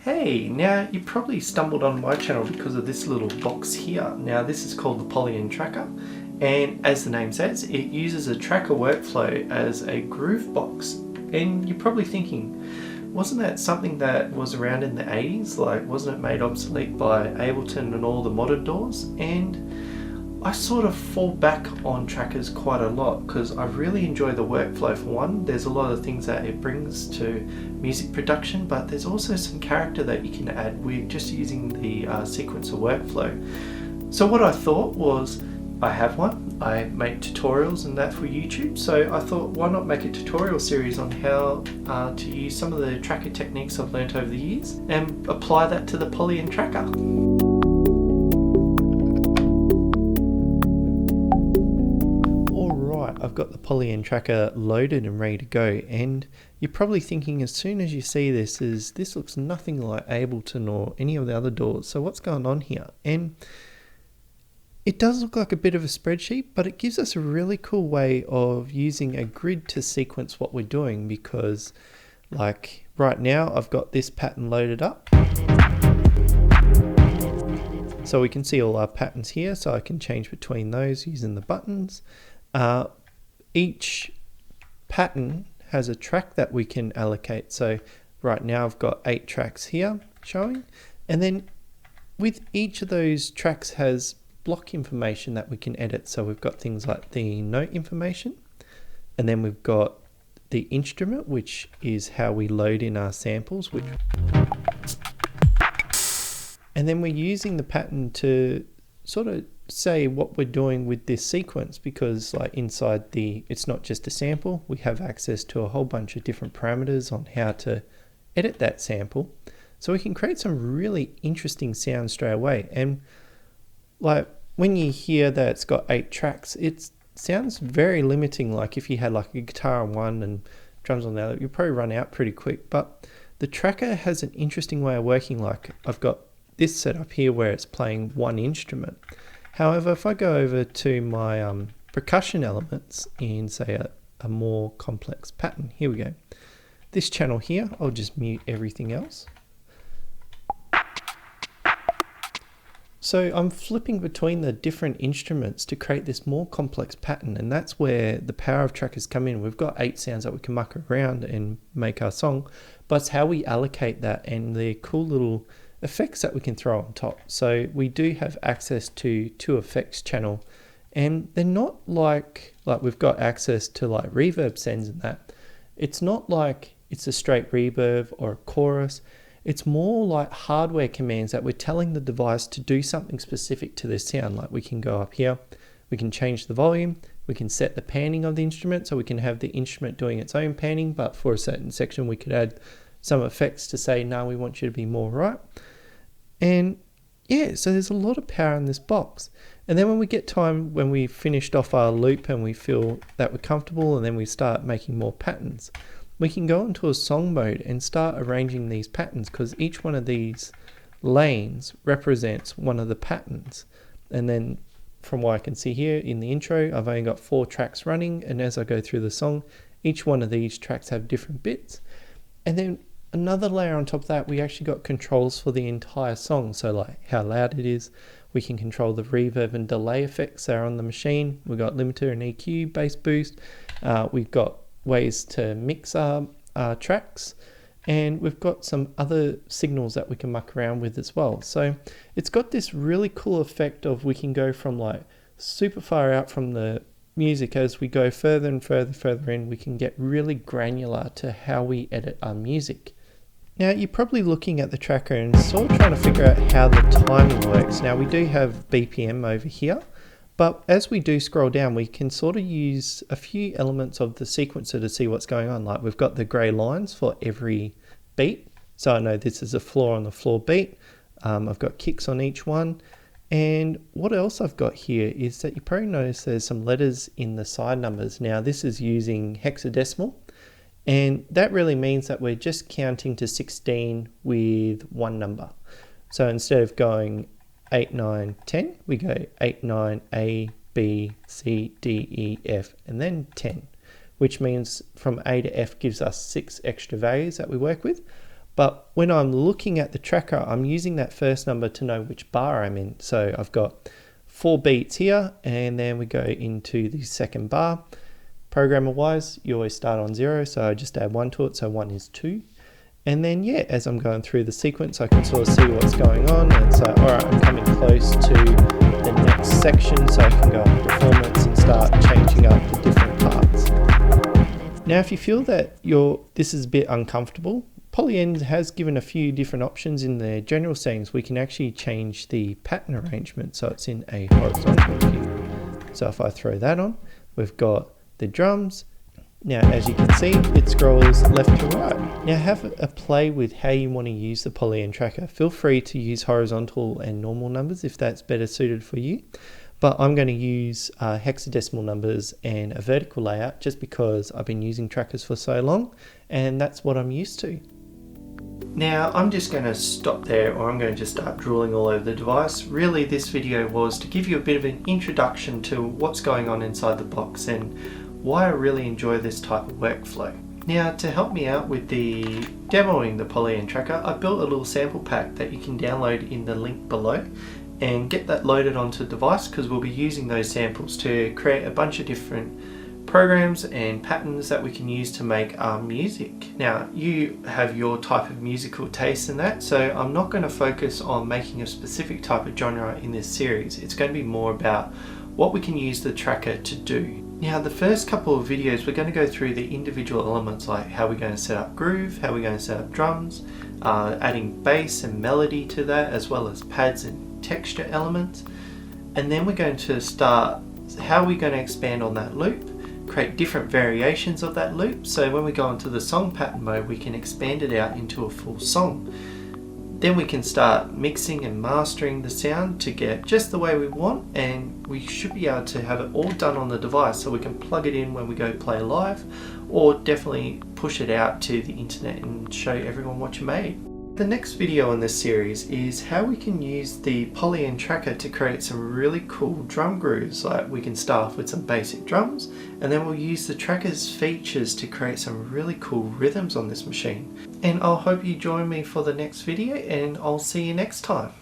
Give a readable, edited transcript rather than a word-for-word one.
Hey, now you probably stumbled on my channel because of this little box here. Now this is called the Polyend tracker, and as the name says, it uses a tracker workflow as a groove box. And you're probably thinking, wasn't that something that was around in the 80s? Like, wasn't it made obsolete by Ableton and all the modern DAWs? And I sort of fall back on trackers quite a lot because I really enjoy the workflow. For one, there's a lot of things that it brings to music production, but there's also some character that you can add with just using the sequencer workflow. So what I thought was, I have one, I make tutorials and that for YouTube, so I thought why not make a tutorial series on how to use some of the tracker techniques I've learnt over the years and apply that to the Polyend tracker. I've got the Polyend tracker loaded and ready to go, and you're probably thinking as soon as you see this looks nothing like Ableton or any of the other DAWs, so what's going on here? And it does look like a bit of a spreadsheet, but it gives us a really cool way of using a grid to sequence what we're doing, because like right now I've got this pattern loaded up. So we can see all our patterns here, so I can change between those using the buttons. Each pattern has a track that we can allocate. So right now I've got 8 tracks here showing, and then with each of those tracks has block information that we can edit. So we've got things like the note information, and then we've got the instrument, which is how we load in our samples, and then we're using the pattern to sort of say what we're doing with this sequence, because like inside it's not just a sample, we have access to a whole bunch of different parameters on how to edit that sample, so we can create some really interesting sounds straight away. And like when you hear that it's got 8 tracks, it sounds very limiting. Like if you had like a guitar on one and drums on the other, you'd probably run out pretty quick. But the tracker has an interesting way of working. Like I've got this setup here where it's playing one instrument. However, if I go over to my percussion elements in say a more complex pattern, here we go. This channel here, I'll just mute everything else. So I'm flipping between the different instruments to create this more complex pattern, and that's where the power of trackers come in. We've got 8 sounds that we can muck around and make our song, but it's how we allocate that and the cool little effects that we can throw on top. So we do have access to 2 effects channel, and they're not like we've got access to like reverb sends and that. It's not like it's a straight reverb or a chorus. It's more like hardware commands that we're telling the device to do something specific to this sound. Like we can go up here, we can change the volume, we can set the panning of the instrument, so we can have the instrument doing its own panning, but for a certain section we could add some effects to say, no, we want you to be more right. And yeah, so there's a lot of power in this box. And then when we get time, when we finished off our loop and we feel that we're comfortable, and then we start making more patterns, we can go into a song mode and start arranging these patterns, because each one of these lanes represents one of the patterns. And then from what I can see here in the intro, I've only got 4 tracks running, and as I go through the song, each one of these tracks have different bits. And then another layer on top of that, we actually got controls for the entire song. So like how loud it is, we can control the reverb and delay effects that are on the machine. We've got limiter and EQ, bass boost. We've got ways to mix our tracks, and we've got some other signals that we can muck around with as well. So it's got this really cool effect of we can go from like super far out from the music. As we go further and further in, we can get really granular to how we edit our music. Now you're probably looking at the tracker and sort of trying to figure out how the timing works. Now we do have BPM over here, but as we do scroll down, we can sort of use a few elements of the sequencer to see what's going on. Like we've got the grey lines for every beat, so I know this is a floor on the floor beat. I've got kicks on each one. And what else I've got here is that you probably notice there's some letters in the side numbers. Now this is using hexadecimal, and that really means that we're just counting to 16 with one number. So instead of going 8, 9, 10, we go 8, 9, A, B, C, D, E, F, and then 10, which means from A to F gives us 6 extra values that we work with. But when I'm looking at the tracker, I'm using that first number to know which bar I'm in. So I've got 4 beats here, and then we go into the second bar. Programmer wise, you always start on 0, so I just add 1 to it, so 1 is 2. And then yeah, as I'm going through the sequence, I can sort of see what's going on, and it's like, alright, I'm coming close to the next section, so I can go on performance and start changing up the different parts. Now if you feel that this is a bit uncomfortable, Polyend has given a few different options in their general settings. We can actually change the pattern arrangement so it's in a horizontal view. So if I throw that on, we've got the drums. Now as you can see, it scrolls left to right. Now have a play with how you want to use the Polyend tracker. Feel free to use horizontal and normal numbers if that's better suited for you. But I'm going to use hexadecimal numbers and a vertical layout just because I've been using trackers for so long and that's what I'm used to. Now I'm just going to stop there, or I'm going to just start drooling all over the device. Really this video was to give you a bit of an introduction to what's going on inside the box and why I really enjoy this type of workflow. Now to help me out with the demoing the Polyend tracker, I built a little sample pack that you can download in the link below and get that loaded onto the device, because we'll be using those samples to create a bunch of different programs and patterns that we can use to make our music. Now you have your type of musical taste in that, so I'm not going to focus on making a specific type of genre in this series. It's going to be more about what we can use the tracker to do. Now the first couple of videos we're going to go through the individual elements, like how we're going to set up groove, how we're going to set up drums, adding bass and melody to that, as well as pads and texture elements. And then we're going to start how we're going to expand on that loop, create different variations of that loop, so when we go into the song pattern mode we can expand it out into a full song. Then we can start mixing and mastering the sound to get just the way we want, and we should be able to have it all done on the device so we can plug it in when we go play live, or definitely push it out to the internet and show everyone what you made. The next video in this series is how we can use the Polyend tracker to create some really cool drum grooves. Like we can start off with some basic drums, and then we'll use the tracker's features to create some really cool rhythms on this machine. And I'll hope you join me for the next video, and I'll see you next time.